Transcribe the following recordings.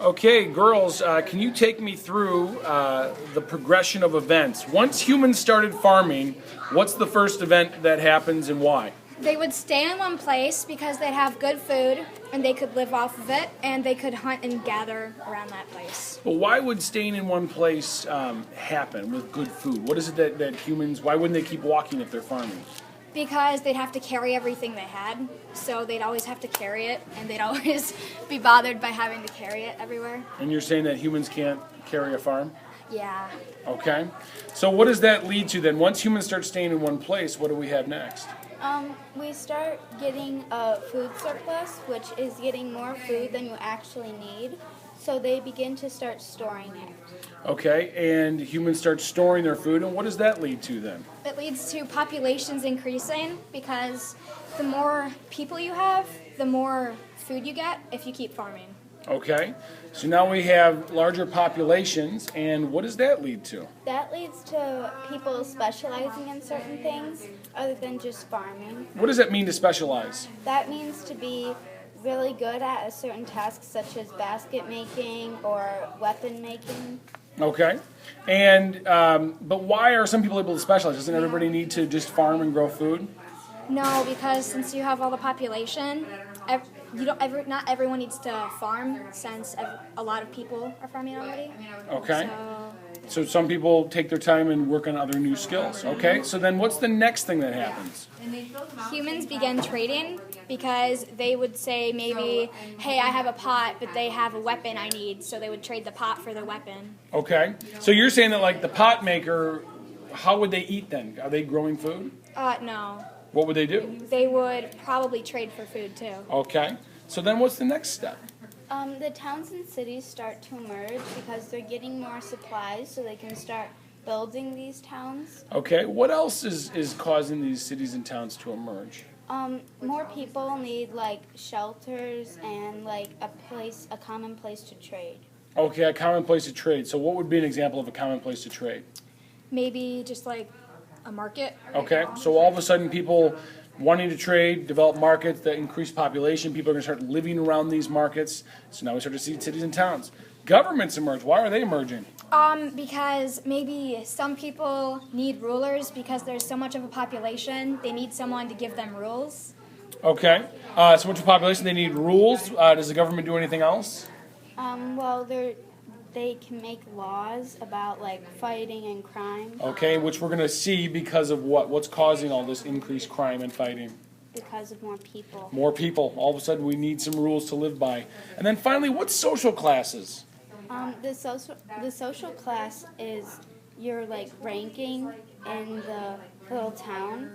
Okay, girls, can you take me through the progression of events? Once humans started farming, what's the first event that happens and why? They would stay in one place because they'd have good food and they could live off of it and they could hunt and gather around that place. Well, why would staying in one place happen with good food? What is it that humans, why wouldn't they keep walking if they're farming? Because they'd have to carry everything they had, so they'd always have to carry it and they'd always be bothered by having to carry it everywhere. And you're saying that humans can't carry a farm? Yeah. Okay. So what does that lead to then? Once humans start staying in one place, what do we have next? We start getting a food surplus, which is getting more food than you actually need. So they begin to start storing it. Okay, and humans start storing their food, and what does that lead to then? It leads to populations increasing because the more people you have, the more food you get if you keep farming. Okay, so now we have larger populations, and what does that lead to? That leads to people specializing in certain things other than just farming. What does that mean to specialize? That means to be really good at a certain task such as basket making or weapon making. Okay, and but why are some people able to specialize? Doesn't everybody need to just farm and grow food? No, because since you have all the population, not everyone needs to farm since a lot of people are farming already. Okay, so some people take their time and work on other new skills. Okay, so then what's the next thing that happens? Humans began trading because they would say maybe, hey, I have a pot, but they have a weapon I need, so they would trade the pot for the weapon. Okay, so you're saying that like the pot maker, how would they eat then? Are they growing food? No. What would they do? They would probably trade for food too. Okay, so then what's the next step? The towns and cities start to emerge because they're getting more supplies so they can start building these towns. Okay, what else is causing these cities and towns to emerge? More people need like shelters and like a common place to trade. Okay, a common place to trade. So what would be an example of a common place to trade? Maybe just like a market. Okay, so all of a sudden people wanting to trade, develop markets that increase population, people are going to start living around these markets. So now we start to see cities and towns. Governments emerge. Why are they emerging? Because maybe some people need rulers because there's so much of a population, they need someone to give them rules. Okay, so much of a population, they need rules. Does the government do anything else? Well, they can make laws about like fighting and crime. Okay, which we're going to see because of what? What's causing all this increased crime and fighting? Because of more people. More people. All of a sudden we need some rules to live by. And then finally, what's social classes? The social class is your like ranking in the little town.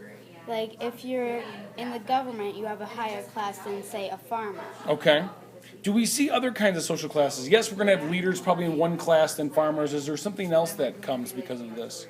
Like if you're in the government, you have a higher class than say a farmer. Okay. Do we see other kinds of social classes? Yes, we're going to have leaders probably in one class than farmers. Is there something else that comes because of this?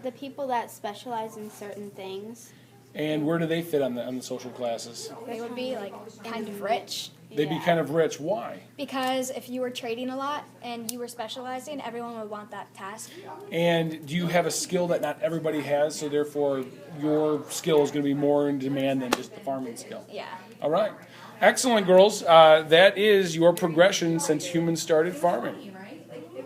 The people that specialize in certain things. And where do they fit on the social classes? They would be like kind of rich. They'd be kind of rich. Why? Because if you were trading a lot and you were specializing, everyone would want that task. And do you have a skill that not everybody has, so therefore your skill is going to be more in demand than just the farming skill? Yeah. All right. Excellent, girls. That is your progression since humans started farming.